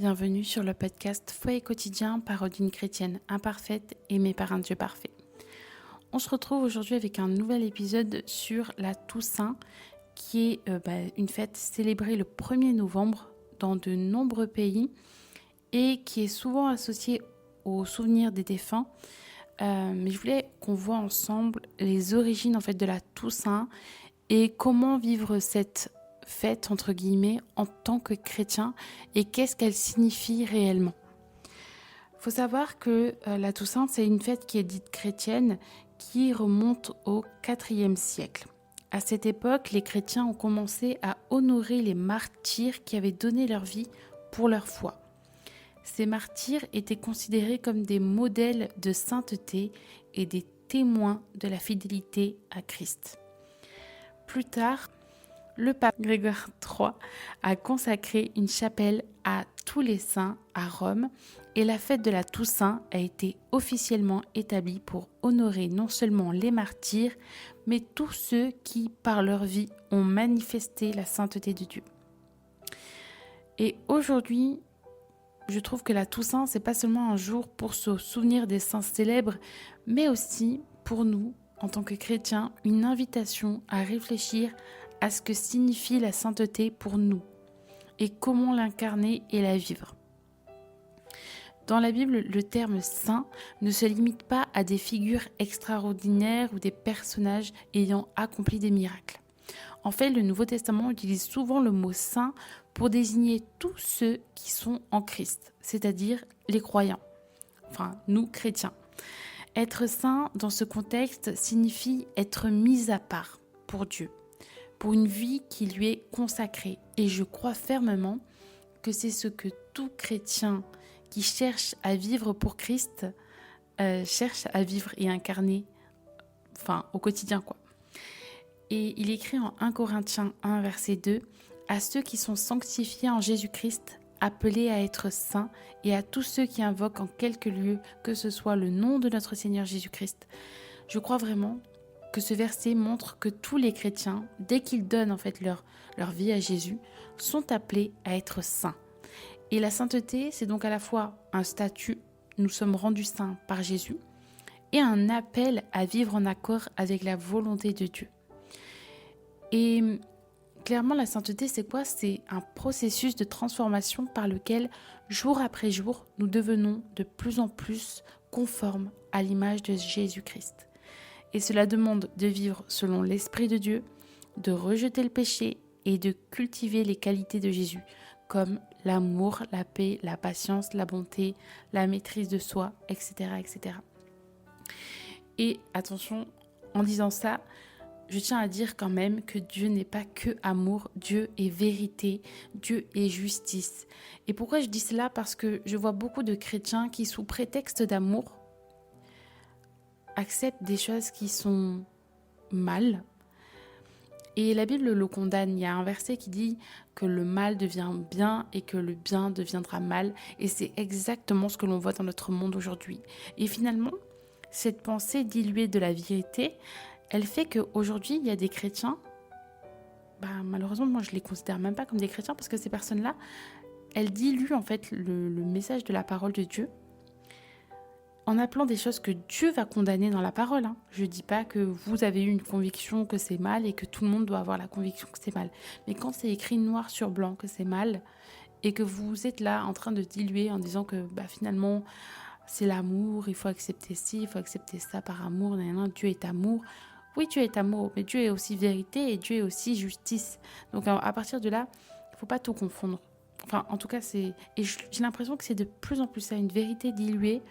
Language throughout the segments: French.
bienvenue sur le podcast Foyer quotidien, parole d'une chrétienne imparfaite aimée par un Dieu parfait. On se retrouve aujourd'hui avec un nouvel épisode sur la Toussaint, qui est une fête célébrée le 1er novembre dans de nombreux pays et qui est souvent associée au souvenir des défunts. Mais je voulais qu'on voit ensemble les origines de la Toussaint et comment vivre cette fête entre guillemets en tant que chrétien et qu'est-ce qu'elle signifie réellement. Il faut savoir que la Toussaint, c'est une fête qui est dite chrétienne qui remonte au IVe siècle. À cette époque, les chrétiens ont commencé à honorer les martyrs qui avaient donné leur vie pour leur foi. Ces martyrs étaient considérés comme des modèles de sainteté et des témoins de la fidélité à Christ. Plus tard, le pape Grégoire III a consacré une chapelle à tous les saints à Rome et la fête de la Toussaint a été officiellement établie pour honorer non seulement les martyrs, mais tous ceux qui, par leur vie, ont manifesté la sainteté de Dieu. Et aujourd'hui, je trouve que la Toussaint, c'est pas seulement un jour pour se souvenir des saints célèbres, mais aussi pour nous, en tant que chrétiens, une invitation à réfléchir à ce que signifie la sainteté pour nous et comment l'incarner et la vivre. Dans la Bible, le terme saint ne se limite pas à des figures extraordinaires ou des personnages ayant accompli des miracles. En fait, le Nouveau Testament utilise souvent le mot saint pour désigner tous ceux qui sont en Christ, c'est-à-dire les croyants, nous chrétiens. Être saint dans ce contexte signifie être mis à part pour Dieu, pour une vie qui lui est consacrée. Et je crois fermement que c'est ce que tout chrétien qui cherche à vivre pour Christ cherche à vivre et incarner au quotidien, Et il écrit en 1 Corinthiens 1, verset 2, « À ceux qui sont sanctifiés en Jésus-Christ, appelés à être saints, et à tous ceux qui invoquent en quelque lieu que ce soit le nom de notre Seigneur Jésus-Christ. » Je crois vraiment que ce verset montre que tous les chrétiens, dès qu'ils donnent leur vie à Jésus, sont appelés à être saints. Et la sainteté, c'est donc à la fois un statut, nous sommes rendus saints par Jésus, et un appel à vivre en accord avec la volonté de Dieu. Et clairement, la sainteté, c'est quoi ? C'est un processus de transformation par lequel, jour après jour, nous devenons de plus en plus conformes à l'image de Jésus-Christ. Et cela demande de vivre selon l'Esprit de Dieu, de rejeter le péché et de cultiver les qualités de Jésus, comme l'amour, la paix, la patience, la bonté, la maîtrise de soi, etc., etc. Et attention, en disant ça, je tiens à dire quand même que Dieu n'est pas que amour, Dieu est vérité, Dieu est justice. Et pourquoi je dis cela ? Parce que je vois beaucoup de chrétiens qui, sous prétexte d'amour, acceptent des choses qui sont mal. Et la Bible le condamne. Il y a un verset qui dit que le mal devient bien et que le bien deviendra mal. Et c'est exactement ce que l'on voit dans notre monde aujourd'hui. Et finalement, cette pensée diluée de la vérité, elle fait qu'aujourd'hui, il y a des chrétiens, malheureusement, moi je ne les considère même pas comme des chrétiens parce que ces personnes-là, elles diluent le message de la parole de Dieu en appelant des choses que Dieu va condamner dans la parole. Je ne dis pas que vous avez eu une conviction que c'est mal et que tout le monde doit avoir la conviction que c'est mal. Mais quand c'est écrit noir sur blanc que c'est mal et que vous êtes là en train de diluer en disant que finalement c'est l'amour, il faut accepter ci, il faut accepter ça par amour, Dieu est amour. Oui, Dieu est amour, mais Dieu est aussi vérité et Dieu est aussi justice. Donc à partir de là, il ne faut pas tout confondre. En tout cas, et j'ai l'impression que c'est de plus en plus ça, une vérité diluée.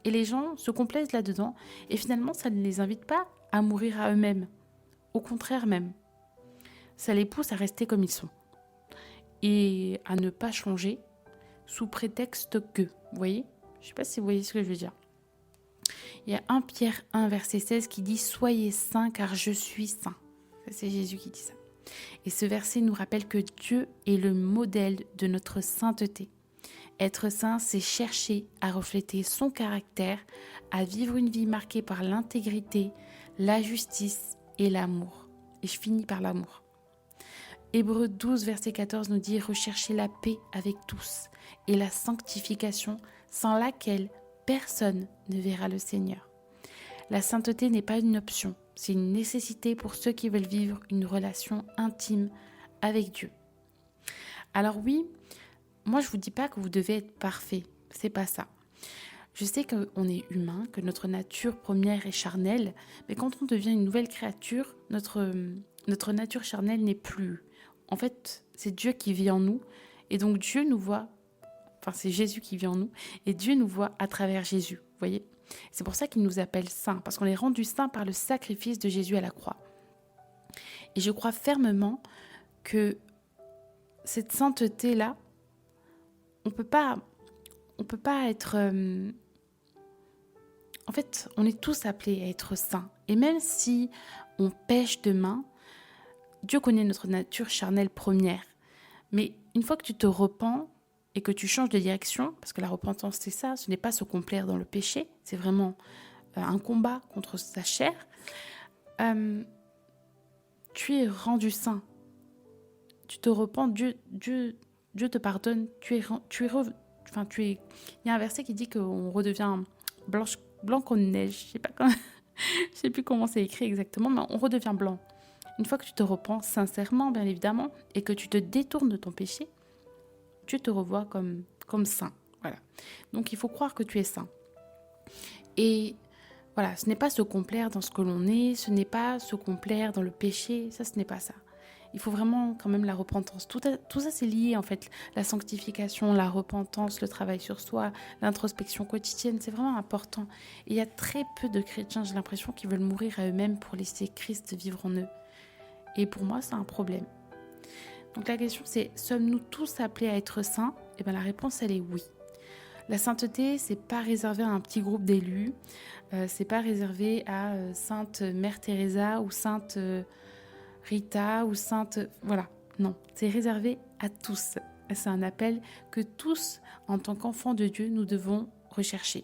Et les gens se complaisent là-dedans. Et finalement, ça ne les invite pas à mourir à eux-mêmes. Au contraire même. Ça les pousse à rester comme ils sont. Et à ne pas changer sous prétexte que. Vous voyez ? Je ne sais pas si vous voyez ce que je veux dire. Il y a 1 Pierre 1, verset 16 qui dit « Soyez saints car je suis saint ». C'est Jésus qui dit ça. Et ce verset nous rappelle que Dieu est le modèle de notre sainteté. Être saint, c'est chercher à refléter son caractère, à vivre une vie marquée par l'intégrité, la justice et l'amour. Et je finis par l'amour. Hébreux 12, verset 14 nous dit « Recherchez la paix avec tous et la sanctification sans laquelle personne ne verra le Seigneur. » La sainteté n'est pas une option, c'est une nécessité pour ceux qui veulent vivre une relation intime avec Dieu. Alors oui, moi je ne vous dis pas que vous devez être parfait, c'est pas ça. Je sais qu'on est humain, que notre nature première est charnelle, mais quand on devient une nouvelle créature, notre nature charnelle n'est plus. En fait, c'est Dieu qui vit en nous, et donc Dieu nous voit, enfin c'est Jésus qui vit en nous, et Dieu nous voit à travers Jésus, vous voyez ? C'est pour ça qu'il nous appelle saints, parce qu'on est rendus saints par le sacrifice de Jésus à la croix. Et je crois fermement que cette sainteté-là, on peut pas être... En fait, on est tous appelés à être saints. Et même si on pêche demain, Dieu connaît notre nature charnelle première. Mais une fois que tu te repens et que tu changes de direction, parce que la repentance c'est ça, ce n'est pas se complaire dans le péché, c'est vraiment un combat contre sa chair, tu es rendu saint. Tu te repens, Dieu te pardonne, il y a un verset qui dit qu'on redevient blanc comme neige, je sais plus comment c'est écrit exactement, mais on redevient blanc. Une fois que tu te repens sincèrement, bien évidemment, et que tu te détournes de ton péché, Dieu te revoit comme saint. Voilà. Donc il faut croire que tu es saint. Et voilà, ce n'est pas se complaire dans ce que l'on est, ce n'est pas se complaire dans le péché, ça ce n'est pas ça. Il faut vraiment quand même la repentance. Tout ça c'est lié en fait. La sanctification, la repentance, le travail sur soi, l'introspection quotidienne, c'est vraiment important. Et il y a très peu de chrétiens, j'ai l'impression, qui veulent mourir à eux-mêmes pour laisser Christ vivre en eux. Et pour moi, c'est un problème. Donc la question c'est, sommes-nous tous appelés à être saints ? Et bien la réponse elle est oui. La sainteté, c'est pas réservé à un petit groupe d'élus, c'est pas réservé à Sainte Mère Teresa ou Sainte Rita ou Sainte... Voilà, non, c'est réservé à tous. C'est un appel que tous, en tant qu'enfants de Dieu, nous devons rechercher.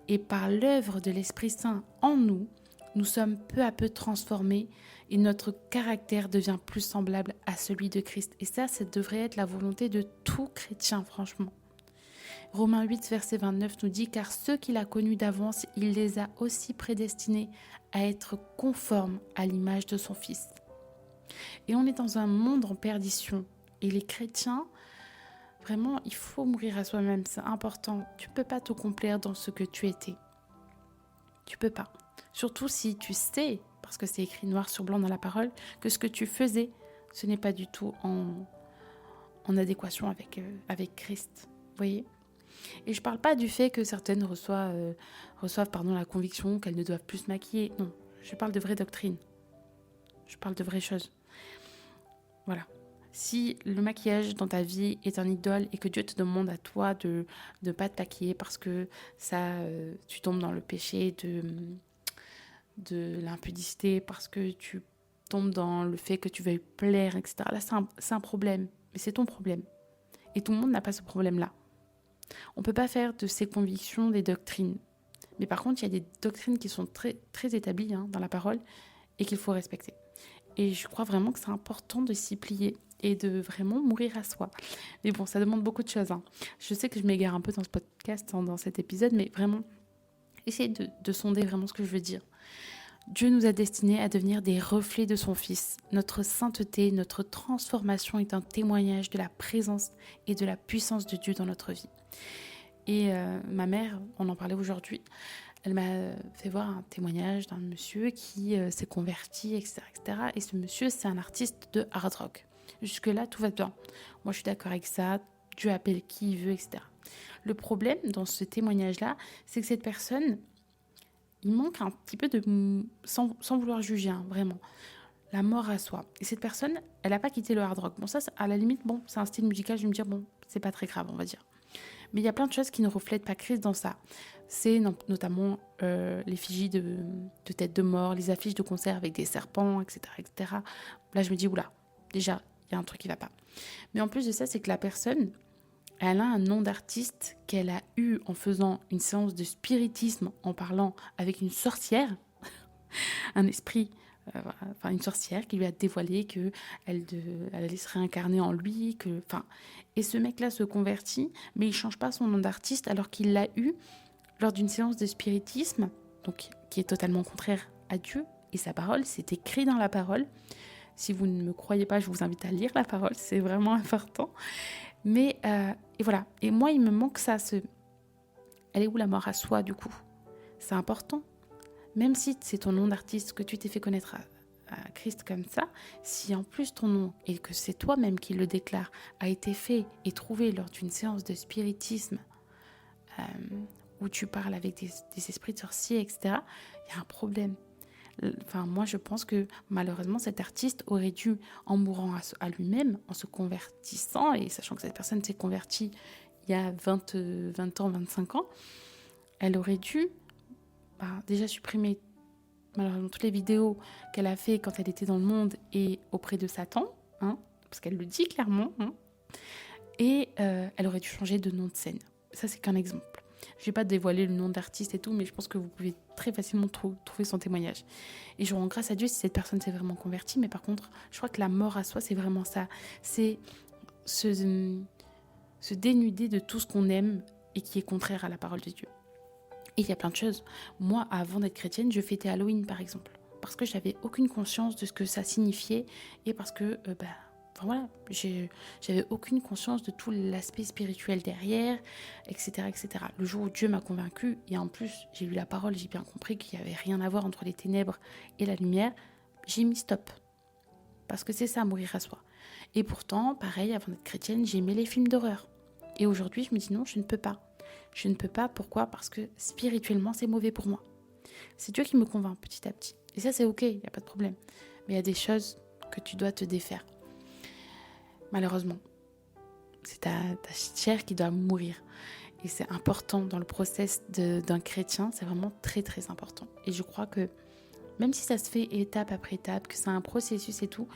Et par l'œuvre de l'Esprit Saint en nous, nous sommes peu à peu transformés et notre caractère devient plus semblable à celui de Christ. Et ça devrait être la volonté de tout chrétien, franchement. Romains 8, verset 29 nous dit « Car ceux qu'il a connus d'avance, il les a aussi prédestinés à être conformes à l'image de son Fils. » Et on est dans un monde en perdition. Et les chrétiens, vraiment, il faut mourir à soi-même, c'est important. Tu ne peux pas te complaire dans ce que tu étais. Tu ne peux pas. Surtout si tu sais, parce que c'est écrit noir sur blanc dans la parole, que ce que tu faisais, ce n'est pas du tout en adéquation avec Christ. Vous voyez ? Et je ne parle pas du fait que certaines reçoivent la conviction qu'elles ne doivent plus se maquiller. Non, je parle de vraies doctrines. Je parle de vraies choses. Voilà. Si le maquillage dans ta vie est un idole et que Dieu te demande à toi de ne pas te maquiller parce que ça, tu tombes dans le péché de l'impudicité, parce que tu tombes dans le fait que tu veuilles plaire, etc. Là, c'est un problème. Mais c'est ton problème. Et tout le monde n'a pas ce problème-là. On ne peut pas faire de ces convictions des doctrines. Mais par contre, il y a des doctrines qui sont très, très établies dans la parole et qu'il faut respecter. Et je crois vraiment que c'est important de s'y plier et de vraiment mourir à soi. Mais bon, ça demande beaucoup de choses. Je sais que je m'égare un peu dans ce podcast, dans cet épisode, mais vraiment, essayez de sonder vraiment ce que je veux dire. Dieu nous a destinés à devenir des reflets de son Fils. Notre sainteté, notre transformation est un témoignage de la présence et de la puissance de Dieu dans notre vie. Et ma mère, on en parlait aujourd'hui, elle m'a fait voir un témoignage d'un monsieur qui s'est converti, etc., etc. Et ce monsieur, c'est un artiste de hard rock. Jusque-là, tout va bien. Moi, je suis d'accord avec ça. Dieu appelle qui il veut, etc. Le problème dans ce témoignage-là, c'est que cette personne, il manque un petit peu de... Sans vouloir juger, vraiment. La mort à soi. Et cette personne, elle n'a pas quitté le hard rock. Bon, ça, à la limite, c'est un style musical. Je vais me dire, c'est pas très grave, on va dire. Mais il y a plein de choses qui ne reflètent pas Christ dans ça. C'est notamment l'effigie de tête de mort, les affiches de concert avec des serpents, etc., etc. Là, je me dis, oula, déjà, il y a un truc qui ne va pas. Mais en plus de ça, c'est que la personne, elle a un nom d'artiste qu'elle a eu en faisant une séance de spiritisme, en parlant avec une sorcière, un esprit enfin une sorcière qui lui a dévoilé que elle allait se réincarner en lui, et ce mec-là se convertit, mais il change pas son nom d'artiste alors qu'il l'a eu lors d'une séance de spiritisme, donc qui est totalement contraire à Dieu et sa parole. C'est écrit dans la parole. Si vous ne me croyez pas, je vous invite à lire la parole, c'est vraiment important. Mais et voilà. Et moi, il me manque ça. Elle est où la mort à soi du coup? C'est important. Même si c'est ton nom d'artiste, que tu t'es fait connaître à Christ comme ça, si en plus ton nom, et que c'est toi-même qui le déclare, a été fait et trouvé lors d'une séance de spiritisme où tu parles avec des esprits de sorciers, etc., il y a un problème. Enfin, moi, je pense que malheureusement, cet artiste aurait dû, en mourant à lui-même, en se convertissant, et sachant que cette personne s'est convertie il y a 20 ans, 25 ans, elle aurait dû déjà supprimer malheureusement toutes les vidéos qu'elle a fait quand elle était dans le monde et auprès de Satan, parce qu'elle le dit clairement, et elle aurait dû changer de nom de scène. Ça, c'est qu'un exemple. Je ne vais pas dévoiler le nom d'artiste et tout, mais je pense que vous pouvez très facilement trouver son témoignage. Et je rends grâce à Dieu si cette personne s'est vraiment convertie, mais par contre, je crois que la mort à soi, c'est vraiment ça. C'est se dénuder de tout ce qu'on aime et qui est contraire à la parole de Dieu. Et il y a plein de choses. Moi, avant d'être chrétienne, je fêtais Halloween, par exemple, parce que j'avais aucune conscience de ce que ça signifiait et parce que, j'avais aucune conscience de tout l'aspect spirituel derrière, etc., etc. Le jour où Dieu m'a convaincue, et en plus, j'ai lu la parole, j'ai bien compris qu'il n'y avait rien à voir entre les ténèbres et la lumière, j'ai mis stop. Parce que c'est ça, mourir à soi. Et pourtant, pareil, avant d'être chrétienne, j'aimais les films d'horreur. Et aujourd'hui, je me dis non, je ne peux pas. Je ne peux pas, pourquoi? Parce que spirituellement, c'est mauvais pour moi. C'est Dieu qui me convainc petit à petit. Et ça, c'est ok, il n'y a pas de problème. Mais il y a des choses que tu dois te défaire. Malheureusement, c'est ta chair qui doit mourir. Et c'est important dans le process d'un chrétien, c'est vraiment très très important. Et je crois que même si ça se fait étape après étape, que c'est un processus et tout,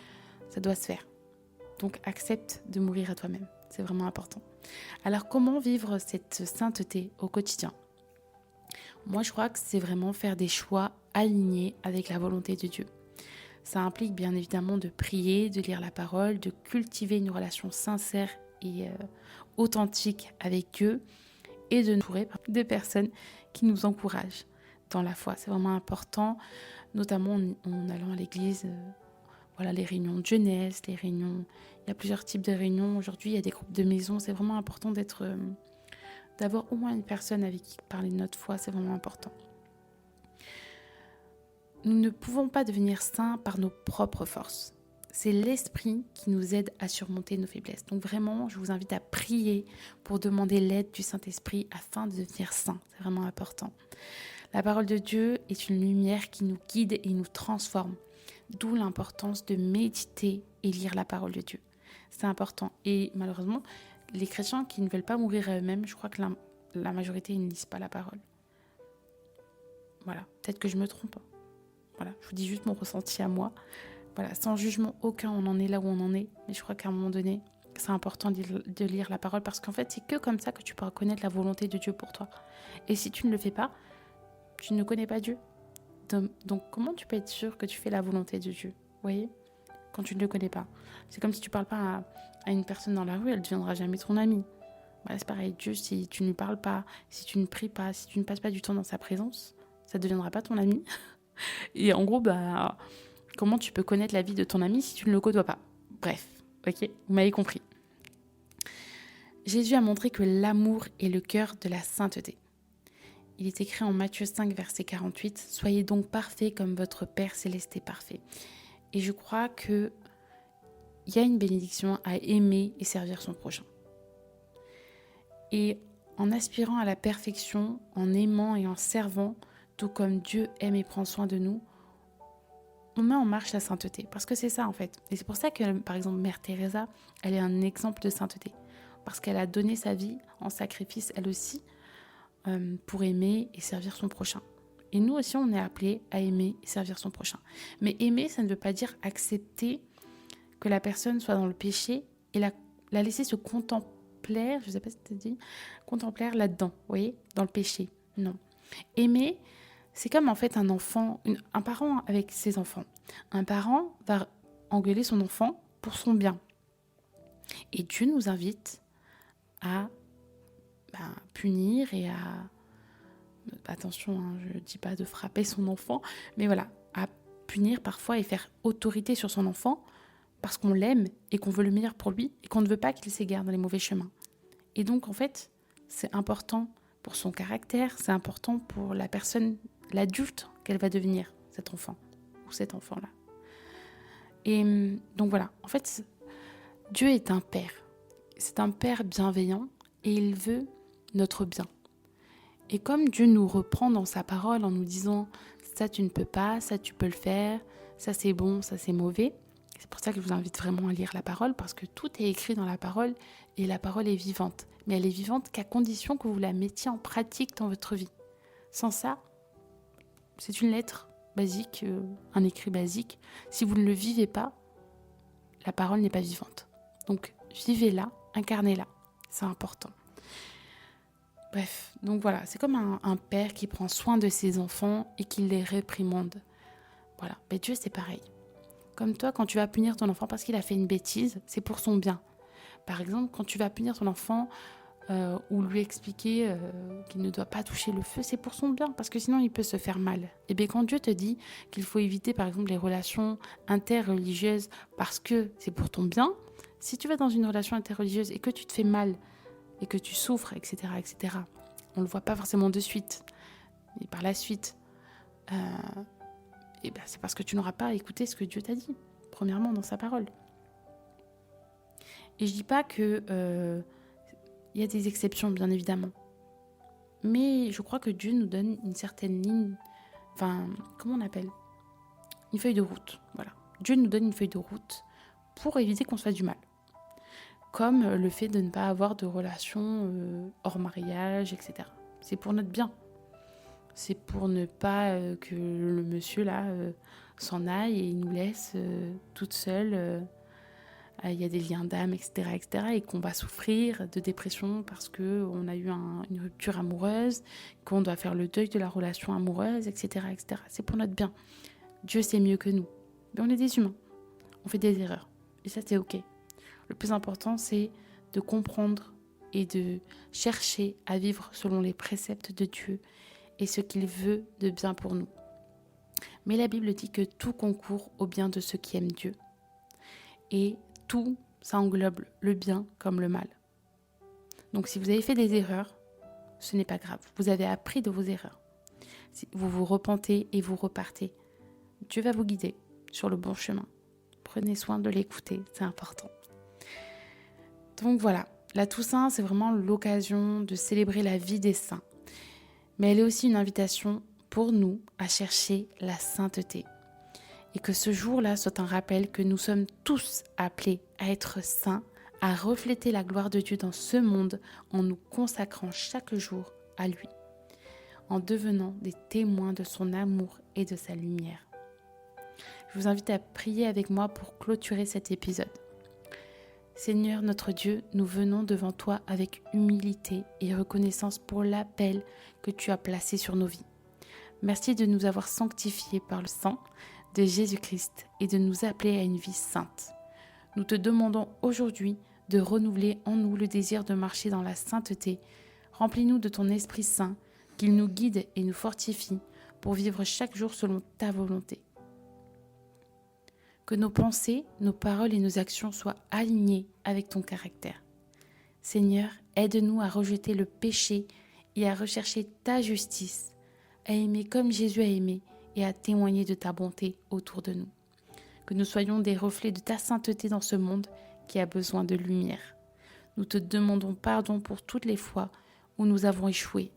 ça doit se faire. Donc accepte de mourir à toi-même, c'est vraiment important. Alors comment vivre cette sainteté au quotidien? Moi je crois que c'est vraiment faire des choix alignés avec la volonté de Dieu. Ça implique bien évidemment de prier, de lire la parole, de cultiver une relation sincère et authentique avec Dieu et de nous entourer de personnes qui nous encouragent dans la foi. C'est vraiment important, notamment en allant à l'église, les réunions de jeunesse, il y a plusieurs types de réunions. Aujourd'hui, il y a des groupes de maison. C'est vraiment important d'avoir au moins une personne avec qui parler de notre foi. C'est vraiment important. Nous ne pouvons pas devenir saints par nos propres forces. C'est l'esprit qui nous aide à surmonter nos faiblesses. Donc vraiment, je vous invite à prier pour demander l'aide du Saint-Esprit afin de devenir saints. C'est vraiment important. La parole de Dieu est une lumière qui nous guide et nous transforme. D'où l'importance de méditer et lire la parole de Dieu. C'est important. Et malheureusement, les chrétiens qui ne veulent pas mourir à eux-mêmes, je crois que la majorité, ils ne lisent pas la parole. Voilà, peut-être que je me trompe. Voilà, je vous dis juste mon ressenti à moi. Voilà, sans jugement aucun, on en est là où on en est. Mais je crois qu'à un moment donné, c'est important de lire la parole parce qu'en fait, c'est que comme ça que tu pourras connaître la volonté de Dieu pour toi. Et si tu ne le fais pas, tu ne connais pas Dieu. Donc, comment tu peux être sûr que tu fais la volonté de Dieu? Vous voyez? Quand tu ne le connais pas. C'est comme si tu ne parles pas à une personne dans la rue, elle ne deviendra jamais ton amie. Voilà, c'est pareil, Dieu, si tu ne lui parles pas, si tu ne pries pas, si tu ne passes pas du temps dans sa présence, ça ne deviendra pas ton ami. Et en gros, comment tu peux connaître la vie de ton ami si tu ne le côtoies pas? Bref, ok, vous m'avez compris. Jésus a montré que l'amour est le cœur de la sainteté. Il est écrit en Matthieu 5, verset 48, « Soyez donc parfaits comme votre Père Céleste est parfait. » Et je crois qu'il y a une bénédiction à aimer et servir son prochain. Et en aspirant à la perfection, en aimant et en servant, tout comme Dieu aime et prend soin de nous, on met en marche la sainteté. Parce que c'est ça en fait. Et c'est pour ça que, par exemple, Mère Teresa, elle est un exemple de sainteté. Parce qu'elle a donné sa vie en sacrifice, elle aussi, pour aimer et servir son prochain. Et nous aussi, on est appelés à aimer et servir son prochain. Mais aimer, ça ne veut pas dire accepter que la personne soit dans le péché et la laisser se contempler, je ne sais pas si tu as dit, contempler là-dedans, vous voyez, dans le péché. Non. Aimer, c'est comme en fait un enfant, un parent avec ses enfants. Un parent va engueuler son enfant pour son bien. Et Dieu nous invite à punir et à... Attention, hein, je ne dis pas de frapper son enfant, mais voilà, à punir parfois et faire autorité sur son enfant parce qu'on l'aime et qu'on veut le meilleur pour lui et qu'on ne veut pas qu'il s'égare dans les mauvais chemins. Et donc, en fait, c'est important pour son caractère, c'est important pour la personne, l'adulte qu'elle va devenir, cet enfant ou cet enfant-là. Et donc voilà, en fait, Dieu est un père. C'est un père bienveillant et il veut notre bien. Et comme Dieu nous reprend dans sa parole en nous disant « ça tu ne peux pas, ça tu peux le faire, ça c'est bon, ça c'est mauvais », c'est pour ça que je vous invite vraiment à lire la parole parce que tout est écrit dans la parole et la parole est vivante. Mais elle est vivante qu'à condition que vous la mettiez en pratique dans votre vie. Sans ça, c'est une lettre basique, un écrit basique. Si vous ne le vivez pas, la parole n'est pas vivante. Donc vivez-la, incarnez-la, c'est important. Bref, donc voilà, c'est comme un père qui prend soin de ses enfants et qui les réprimande. Voilà, mais Dieu c'est pareil. Comme toi, quand tu vas punir ton enfant parce qu'il a fait une bêtise, c'est pour son bien. Par exemple, quand tu vas punir ton enfant ou lui expliquer qu'il ne doit pas toucher le feu, c'est pour son bien, parce que sinon il peut se faire mal. Et bien quand Dieu te dit qu'il faut éviter par exemple les relations interreligieuses parce que c'est pour ton bien, si tu vas dans une relation interreligieuse et que tu te fais mal et que tu souffres, etc., etc., on ne le voit pas forcément de suite, mais par la suite, et ben c'est parce que tu n'auras pas écouté ce que Dieu t'a dit, premièrement dans sa parole. Et je dis pas que il y a des exceptions, bien évidemment. Mais je crois que Dieu nous donne une certaine ligne, comment on appelle ? Une feuille de route, voilà. Dieu nous donne une feuille de route pour éviter qu'on se fasse du mal. Comme le fait de ne pas avoir de relations hors mariage, etc. C'est pour notre bien. C'est pour ne pas que le monsieur là s'en aille et il nous laisse toute seule. Il y a des liens d'âme, etc., etc., et qu'on va souffrir de dépression parce qu'on a eu une rupture amoureuse, qu'on doit faire le deuil de la relation amoureuse, etc., etc. C'est pour notre bien. Dieu sait mieux que nous. Mais on est des humains. On fait des erreurs. Et ça, c'est OK. Le plus important, c'est de comprendre et de chercher à vivre selon les préceptes de Dieu et ce qu'il veut de bien pour nous. Mais la Bible dit que tout concourt au bien de ceux qui aiment Dieu. Et tout, ça englobe le bien comme le mal. Donc si vous avez fait des erreurs, ce n'est pas grave. Vous avez appris de vos erreurs. Si vous vous repentez et vous repartez, Dieu va vous guider sur le bon chemin. Prenez soin de l'écouter, c'est important. Donc voilà, la Toussaint, c'est vraiment l'occasion de célébrer la vie des saints. Mais elle est aussi une invitation pour nous à chercher la sainteté. Et que ce jour-là soit un rappel que nous sommes tous appelés à être saints, à refléter la gloire de Dieu dans ce monde en nous consacrant chaque jour à lui, en devenant des témoins de son amour et de sa lumière. Je vous invite à prier avec moi pour clôturer cet épisode. Seigneur notre Dieu, nous venons devant toi avec humilité et reconnaissance pour l'appel que tu as placé sur nos vies. Merci de nous avoir sanctifiés par le sang de Jésus-Christ et de nous appeler à une vie sainte. Nous te demandons aujourd'hui de renouveler en nous le désir de marcher dans la sainteté. Remplis-nous de ton Esprit Saint, qu'il nous guide et nous fortifie pour vivre chaque jour selon ta volonté. Que nos pensées, nos paroles et nos actions soient alignées avec ton caractère. Seigneur, aide-nous à rejeter le péché et à rechercher ta justice, à aimer comme Jésus a aimé et à témoigner de ta bonté autour de nous. Que nous soyons des reflets de ta sainteté dans ce monde qui a besoin de lumière. Nous te demandons pardon pour toutes les fois où nous avons échoué.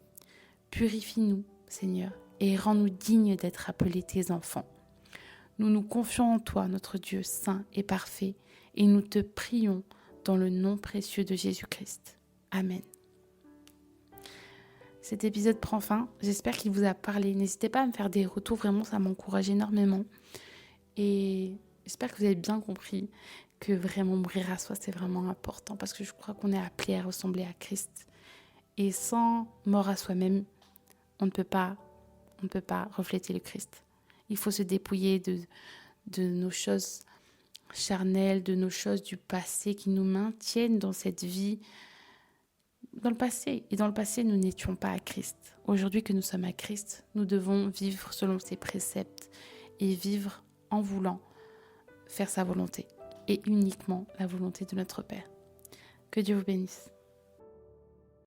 Purifie-nous, Seigneur, et rends-nous dignes d'être appelés tes enfants. Nous nous confions en toi, notre Dieu saint et parfait, et nous te prions dans le nom précieux de Jésus-Christ. Amen. Cet épisode prend fin. J'espère qu'il vous a parlé. N'hésitez pas à me faire des retours. Vraiment, ça m'encourage énormément. Et j'espère que vous avez bien compris que vraiment mourir à soi, c'est vraiment important. Parce que je crois qu'on est appelé à ressembler à Christ. Et sans mort à soi-même, on ne peut pas refléter le Christ. Il faut se dépouiller de nos choses charnelles, de nos choses du passé qui nous maintiennent dans cette vie, dans le passé. Et dans le passé, nous n'étions pas à Christ. Aujourd'hui que nous sommes à Christ, nous devons vivre selon ses préceptes et vivre en voulant faire sa volonté et uniquement la volonté de notre Père. Que Dieu vous bénisse.